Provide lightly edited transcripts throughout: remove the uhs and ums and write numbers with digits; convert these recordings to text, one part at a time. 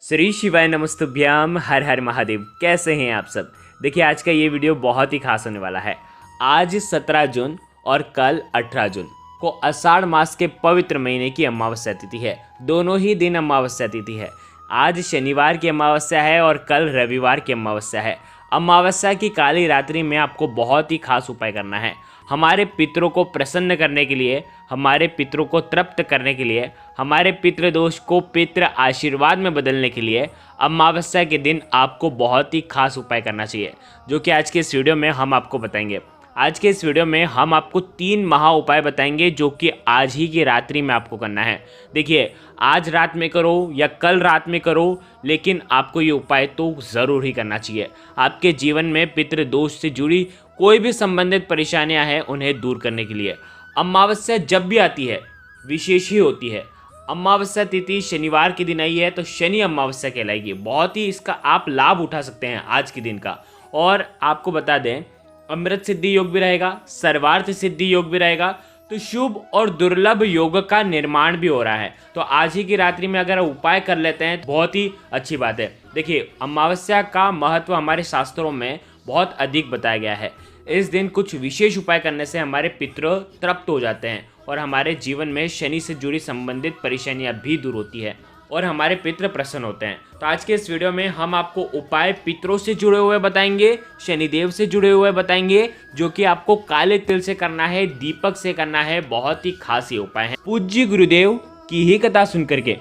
श्री शिवाय नमस्तुभ्याम। हर हर महादेव। कैसे हैं आप सब। देखिए आज का ये वीडियो बहुत ही खास होने वाला है। आज 17 जून और कल 18 जून को आषाढ़ मास के पवित्र महीने की अमावस्या तिथि है। दोनों ही दिन अमावस्या तिथि है। आज शनिवार की अमावस्या है और कल रविवार की अमावस्या है। अमावस्या की काली रात्रि में आपको बहुत ही खास उपाय करना है। हमारे पितरों को प्रसन्न करने के लिए, हमारे पितरों को तृप्त करने के लिए, हमारे पितृ दोष को पितृ आशीर्वाद में बदलने के लिए अमावस्या के दिन आपको बहुत ही खास उपाय करना चाहिए, जो कि आज के इस वीडियो में हम आपको बताएंगे। आज के इस वीडियो में हम आपको 3 महा उपाय बताएंगे जो कि आज ही की रात्रि में आपको करना है। देखिए आज रात में करो या कल रात में करो, लेकिन आपको ये उपाय तो ज़रूर ही करना चाहिए। आपके जीवन में पितृ दोष से जुड़ी कोई भी संबंधित परेशानियां हैं उन्हें दूर करने के लिए अमावस्या जब भी आती है विशेष ही होती है। अमावस्या तिथि शनिवार के दिन आई है तो शनि अमावस्या कहलाएगी। बहुत ही इसका आप लाभ उठा सकते हैं आज के दिन का। और आपको बता दें अमृत सिद्धि योग भी रहेगा, सर्वार्थ सिद्धि योग भी रहेगा, तो शुभ और दुर्लभ योग का निर्माण भी हो रहा है। तो आज ही की रात्रि में अगर उपाय कर लेते हैं तो बहुत ही अच्छी बात है। देखिए अमावस्या का महत्व हमारे शास्त्रों में बहुत अधिक बताया गया है। इस दिन कुछ विशेष उपाय करने से हमारे पितृ तृप्त हो जाते हैं और हमारे जीवन में शनि से जुड़ी संबंधित परेशानियां भी दूर होती है और हमारे पितृ प्रसन्न होते हैं। तो आज के इस वीडियो में हम आपको उपाय पितरों से जुड़े हुए बताएंगे, शनिदेव से जुड़े हुए बताएंगे, जो कि आपको काले तिल से करना है, दीपक से करना है। बहुत ही खास ये उपाय है। पूज्य गुरुदेव की ही कथा सुन करके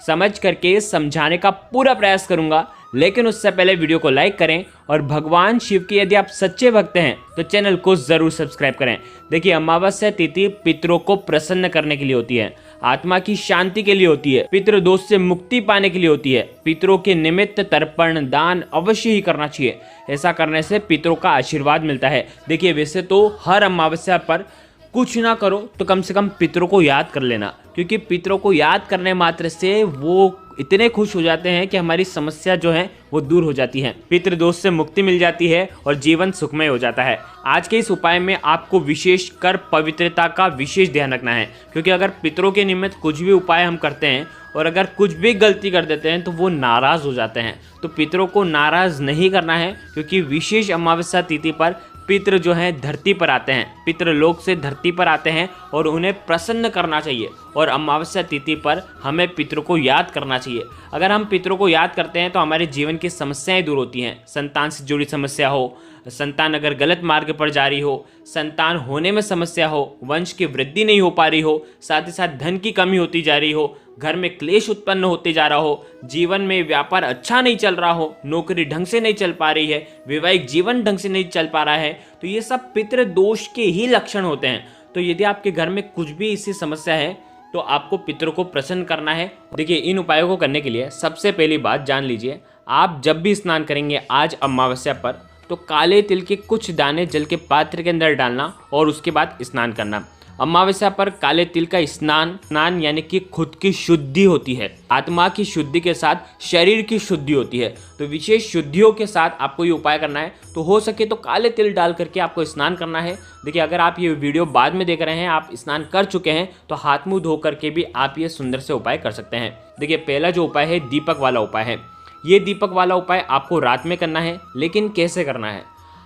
समझ करके समझाने का पूरा प्रयास करूंगा, लेकिन उससे पहले वीडियो को लाइक करें और भगवान शिव के यदि आप सच्चे भक्त हैं तो चैनल को जरूर सब्सक्राइब करें। देखिए अमावस्या तिथि पितरों को प्रसन्न करने के लिए होती है, आत्मा की शांति के लिए होती है, पितृ दोष से मुक्ति पाने के लिए होती है। पितरों के निमित्त तर्पण दान अवश्य ही करना चाहिए। ऐसा करने से पितरों का आशीर्वाद मिलता है। देखिए वैसे तो हर अमावस्या पर कुछ ना करो तो कम से कम पितरों को याद कर लेना, क्योंकि पितरों को याद करने मात्र से वो इतने खुश हो जाते हैं कि हमारी समस्या जो है वो दूर हो जाती है, पितृ दोष से मुक्ति मिल जाती है और जीवन सुखमय हो जाता है। आज के इस उपाय में आपको विशेष कर पवित्रता का विशेष ध्यान रखना है, क्योंकि अगर पितरों के निमित्त कुछ भी उपाय हम करते हैं और अगर कुछ भी गलती कर देते हैं तो वो नाराज़ हो जाते हैं। तो पितरों को नाराज़ नहीं करना है, क्योंकि विशेष अमावस्या तिथि पर पितृ जो हैं धरती पर आते हैं, पितृलोक से धरती पर आते हैं और उन्हें प्रसन्न करना चाहिए। और अमावस्या तिथि पर हमें पितरों को याद करना चाहिए। अगर हम पितरों को याद करते हैं तो हमारे जीवन की समस्याएं दूर होती हैं। संतान से जुड़ी समस्या हो, संतान अगर गलत मार्ग पर जा रही हो, संतान होने में समस्या हो, वंश की वृद्धि नहीं हो पा रही हो, साथ ही साथ धन की कमी होती जा रही हो, घर में क्लेश उत्पन्न होते जा रहा हो, जीवन में व्यापार अच्छा नहीं चल रहा हो, नौकरी ढंग से नहीं चल पा रही है, वैवाहिक जीवन ढंग से नहीं चल पा रहा है, तो ये सब पितृ दोष के ही लक्षण होते हैं। तो यदि आपके घर में कुछ भी ऐसी समस्या है तो आपको पितरों को प्रसन्न करना है। देखिए इन उपायों को करने के लिए सबसे पहली बात जान लीजिए, आप जब भी स्नान करेंगे आज अमावस्या पर तो काले तिल के कुछ दाने जल के पात्र के अंदर डालना और उसके बाद स्नान करना। अमावस्या पर काले तिल का स्नान यानी कि खुद की शुद्धि होती है। आत्मा की शुद्धि के साथ शरीर की शुद्धि होती है। तो विशेष शुद्धियों के साथ आपको ये उपाय करना है। तो हो सके तो काले तिल डाल करके आपको स्नान करना है। देखिए अगर आप ये वीडियो बाद में देख रहे हैं, आप स्नान कर चुके हैं, तो हाथ मुंह धो करके भी आप ये सुंदर से उपाय कर सकते हैं। देखिए पहला जो उपाय है दीपक वाला उपाय है। ये दीपक वाला उपाय आपको रात में करना है, लेकिन कैसे करना है,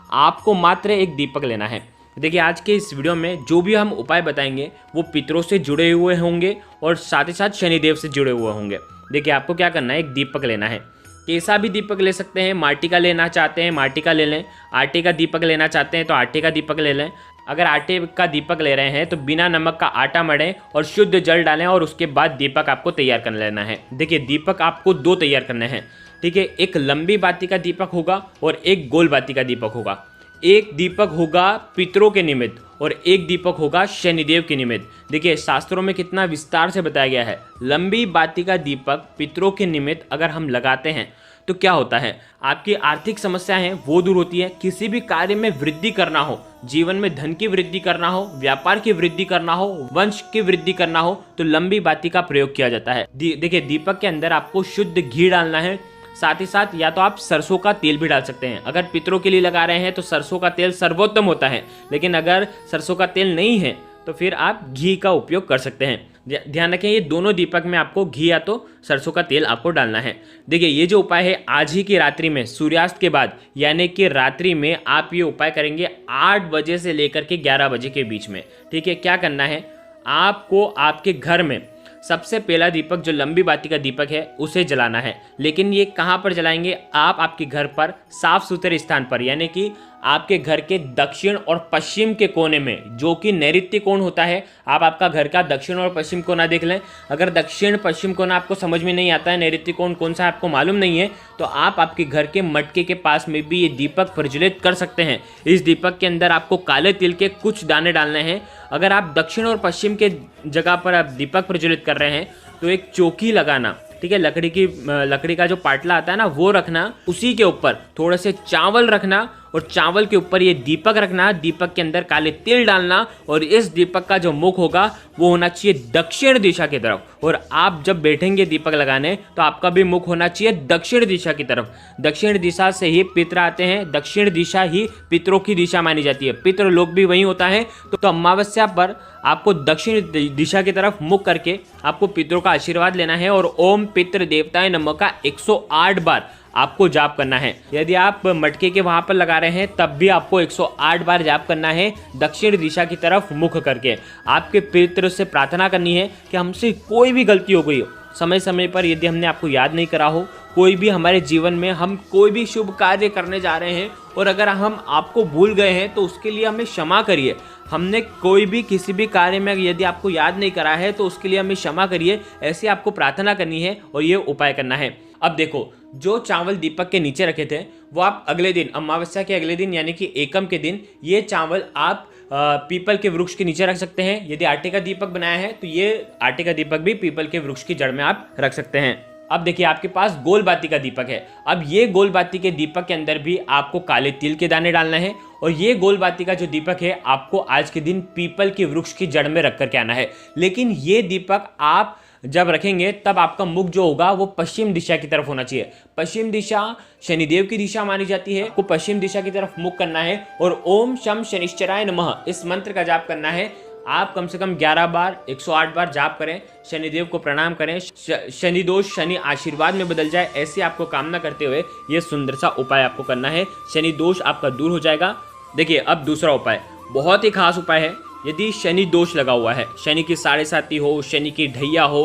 आपको मात्र एक दीपक लेना है। देखिए आज के इस वीडियो में जो भी हम उपाय बताएंगे वो पितरों से जुड़े हुए होंगे और साथ ही साथ शनिदेव से जुड़े हुए होंगे। देखिए आपको क्या करना है, एक दीपक लेना है। कैसा भी दीपक ले सकते हैं, माटी का लेना चाहते हैं माटी का ले लें, आटे का दीपक लेना चाहते हैं तो आटे का दीपक ले लें। अगर आटे का दीपक ले रहे हैं तो बिना नमक का आटा मढ़ें और शुद्ध जल डालें और उसके बाद दीपक आपको तैयार कर लेना है। देखिए दीपक आपको 2 तैयार करने हैं, ठीक है। एक लंबी बाती का दीपक होगा और एक गोल बाती का दीपक होगा। एक दीपक होगा पितरों के निमित्त और एक दीपक होगा शनिदेव के निमित्त। देखिए शास्त्रों में कितना विस्तार से बताया गया है। लंबी बाती का दीपक पितरों के निमित्त अगर हम लगाते हैं तो क्या होता है, आपकी आर्थिक समस्याएं हैं वो दूर होती है। किसी भी कार्य में वृद्धि करना हो, जीवन में धन की वृद्धि करना हो, व्यापार की वृद्धि करना हो, वंश की वृद्धि करना हो, तो लंबी बाती का प्रयोग किया जाता है। देखिए दीपक के अंदर आपको शुद्ध घी डालना है। साथ ही साथ या तो आप सरसों का तेल भी डाल सकते हैं। अगर पितरों के लिए लगा रहे हैं तो सरसों का तेल सर्वोत्तम होता है, लेकिन अगर सरसों का तेल नहीं है तो फिर आप घी का उपयोग कर सकते हैं। ध्यान रखें, ये दोनों दीपक में आपको घी या तो सरसों का तेल आपको डालना है। देखिए ये जो उपाय है आज ही की रात्रि में सूर्यास्त के बाद यानी कि रात्रि में आप ये उपाय करेंगे 8 बजे से लेकर के 11 बजे के बीच में। ठीक है, क्या करना है, आपको आपके घर में सबसे पहला दीपक जो लंबी बाती का दीपक है उसे जलाना है। लेकिन ये कहाँ पर जलाएंगे, आप आपके घर पर साफ सुथरे स्थान पर, यानी कि आपके घर के दक्षिण और पश्चिम के कोने में, जो कि नैऋत्य कोण होता है। आप आपका घर का दक्षिण और पश्चिम कोना देख लें। अगर दक्षिण पश्चिम कोना आपको समझ में नहीं आता है, नैऋत्य कोण कौन सा आपको मालूम नहीं है, तो आप आपके घर के मटके के पास में भी ये दीपक प्रज्वलित कर सकते हैं। इस दीपक के अंदर आपको काले तिल के कुछ दाने डालने हैं। अगर आप दक्षिण और पश्चिम के जगह पर आप दीपक प्रज्वलित कर रहे हैं तो एक चौकी लगाना, ठीक है, लकड़ी का जो पाटला आता है ना वो रखना, उसी के ऊपर थोड़े से चावल रखना और चावल के ऊपर ये दीपक रखना, दीपक के अंदर काले तिल डालना और इस दीपक का जो मुख होगा वो होना चाहिए दक्षिण दिशा की तरफ। और आप जब बैठेंगे दीपक लगाने तो आपका भी मुख होना चाहिए दक्षिण दिशा की तरफ। दक्षिण दिशा से ही पितर आते हैं, दक्षिण दिशा ही पितरों की दिशा मानी जाती है, पितृ लोग भी वही होता है। तो अमावस्या पर आपको दक्षिण दिशा की तरफ मुख करके आपको पितरों का आशीर्वाद लेना है और ओम पितृ देवताय नमः का 108 बार आपको जाप करना है। यदि आप मटके के वहां पर लगा रहे हैं तब भी आपको 108 बार जाप करना है दक्षिण दिशा की तरफ मुख करके। आपके पितृ से प्रार्थना करनी है कि हमसे कोई भी गलती हो गई हो, समय समय पर यदि हमने आपको याद नहीं करा हो, कोई भी हमारे जीवन में हम कोई भी शुभ कार्य करने जा रहे हैं और अगर हम आपको भूल गए हैं तो उसके लिए हमें क्षमा करिए। हमने कोई भी किसी भी कार्य में यदि आपको याद नहीं करा है तो उसके लिए हमें क्षमा करिए, ऐसे आपको प्रार्थना करनी है और ये उपाय करना है। अब देखो, जो चावल दीपक के नीचे रखे थे वो आप अगले दिन, अमावस्या के अगले दिन यानी कि एकम के दिन, ये चावल आप पीपल के वृक्ष के नीचे रख सकते हैं। यदि आटे का दीपक बनाया है तो ये आटे का दीपक भी पीपल के वृक्ष की जड़ में आप रख सकते हैं। अब देखिए आपके पास गोल बाती का दीपक है। अब ये गोल बाती के दीपक के अंदर भी आपको काले तिल के दाने डालना है और ये गोल बाती का जो दीपक है आपको आज के दिन पीपल के वृक्ष की जड़ में रख करके आना है। लेकिन ये दीपक आप जब रखेंगे तब आपका मुख जो होगा वो पश्चिम दिशा की तरफ होना चाहिए। पश्चिम दिशा शनिदेव की दिशा मानी जाती है, आपको पश्चिम दिशा की तरफ मुख करना है और ओम शम शनिश्चराय नमः इस मंत्र का जाप करना है। आप कम से कम 11 बार 108 बार जाप करें, शनिदेव को प्रणाम करें, शनि दोष शनि आशीर्वाद में बदल जाए ऐसी आपको कामना करते हुए ये सुंदर सा उपाय आपको करना है। शनि दोष आपका दूर हो जाएगा। देखिए अब दूसरा उपाय बहुत ही खास उपाय है। यदि शनि दोष लगा हुआ है, शनि की 7.5 हो, शनि की ढैया हो,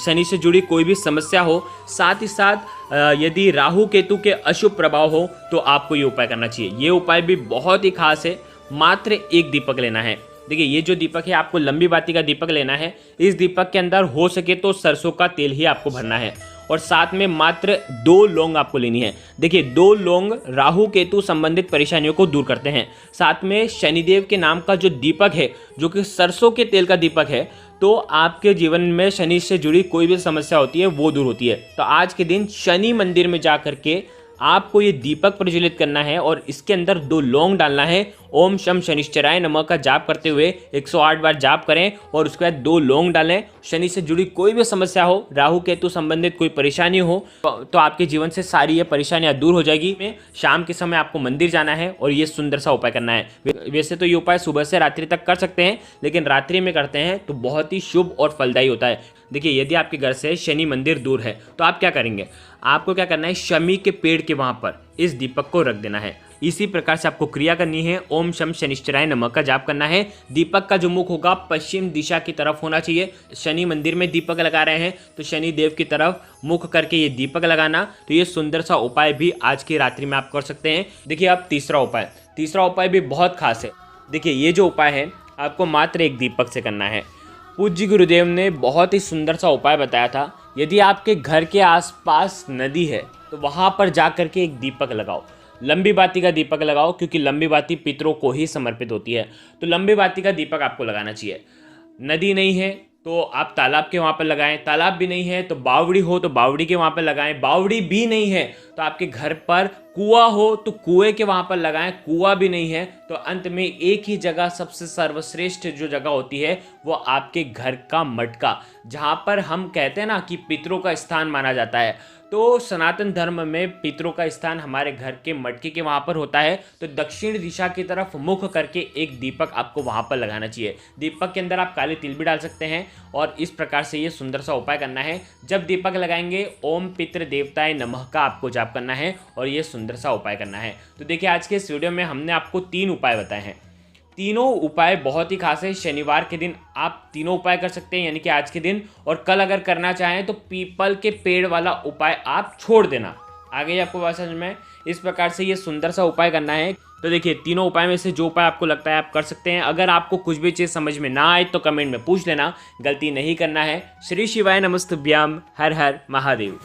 शनि से जुड़ी कोई भी समस्या हो, साथ ही साथ यदि राहु केतु के अशुभ प्रभाव हो तो आपको ये उपाय करना चाहिए। ये उपाय भी बहुत ही खास है। मात्र एक दीपक लेना है। देखिए ये जो दीपक है आपको लंबी बाती का दीपक लेना है। इस दीपक के अंदर हो सके तो सरसों का तेल ही आपको भरना है और साथ में मात्र 2 लौंग आपको लेनी है। देखिए 2 लौंग राहु केतु संबंधित परेशानियों को दूर करते हैं। साथ में शनिदेव के नाम का जो दीपक है जो कि सरसों के तेल का दीपक है, तो आपके जीवन में शनि से जुड़ी कोई भी समस्या होती है वो दूर होती है। तो आज के दिन शनि मंदिर में जा करके आपको ये दीपक प्रज्वलित करना है और इसके अंदर 2 लौंग डालना है। ओम शम शनिश्चराय नमः का जाप करते हुए 108 बार जाप करें और उसके बाद 2 लौंग डालें। शनि से जुड़ी कोई भी समस्या हो, राहु केतु संबंधित कोई परेशानी हो तो आपके जीवन से सारी ये परेशानियां दूर हो जाएगी। में शाम के समय आपको मंदिर जाना है और ये सुंदर सा उपाय करना है। वैसे तो ये उपाय सुबह से रात्रि तक कर सकते हैं, लेकिन रात्रि में करते हैं तो बहुत ही शुभ और फलदायी होता है। देखिए यदि आपके घर से शनि मंदिर दूर है तो आप क्या करेंगे, आपको क्या करना है, शमी के पेड़ के वहां पर इस दीपक को रख देना है। इसी प्रकार से आपको क्रिया करनी है। ओम शम शनिश्चराय नमः का जाप करना है। दीपक का जो मुख होगा पश्चिम दिशा की तरफ होना चाहिए। शनि मंदिर में दीपक लगा रहे हैं तो शनि देव की तरफ मुख करके ये दीपक लगाना। तो ये सुंदर सा उपाय भी आज की रात्रि में आप कर सकते हैं। देखिए अब तीसरा उपाय भी बहुत खास है। देखिए ये जो उपाय है आपको मात्र एक दीपक से करना है। पूज्य गुरुदेव ने बहुत ही सुंदर सा उपाय बताया था। यदि आपके घर के आसपास नदी है तो वहाँ पर जा कर के एक दीपक लगाओ। लंबी बाती का दीपक लगाओ क्योंकि लंबी बाती पितरों को ही समर्पित होती है। तो लंबी बाती का दीपक आपको लगाना चाहिए। नदी नहीं है तो आप तालाब के वहाँ पर लगाएं, तालाब भी नहीं है तो बावड़ी हो तो बावड़ी के वहाँ पर लगाएं, बावड़ी भी नहीं है तो आपके घर पर कुआं हो तो कुएं के वहाँ पर लगाएं, कुआं भी नहीं है तो अंत में एक ही जगह सबसे सर्वश्रेष्ठ जो जगह होती है वो आपके घर का मटका, जहाँ पर हम कहते हैं ना कि पितरों का स्थान माना जाता है। तो सनातन धर्म में पितरों का स्थान हमारे घर के मटके के वहाँ पर होता है, तो दक्षिण दिशा की तरफ मुख करके एक दीपक आपको वहाँ पर लगाना चाहिए। दीपक के अंदर आप काले तिल भी डाल सकते हैं और इस प्रकार से ये सुंदर सा उपाय करना है। जब दीपक लगाएंगे ओम पितृ देवताय नमः का आपको जाप करना है और ये सुंदर सा उपाय करना है। तो देखिए आज के इस वीडियो में हमने आपको 3 उपाय बताए हैं। तीनों उपाय बहुत ही खास है। शनिवार के दिन आप तीनों उपाय कर सकते हैं, यानी कि आज के दिन, और कल अगर करना चाहें तो पीपल के पेड़ वाला उपाय आप छोड़ देना। आगे आपको बात समझ में, इस प्रकार से ये सुंदर सा उपाय करना है। तो देखिए तीनों उपाय में से जो उपाय आपको लगता है आप कर सकते हैं। अगर आपको कुछ भी चीज़ समझ में ना आए तो कमेंट में पूछ लेना, गलती नहीं करना है। श्री शिवाय नमस्तुभ्याम, हर हर महादेव।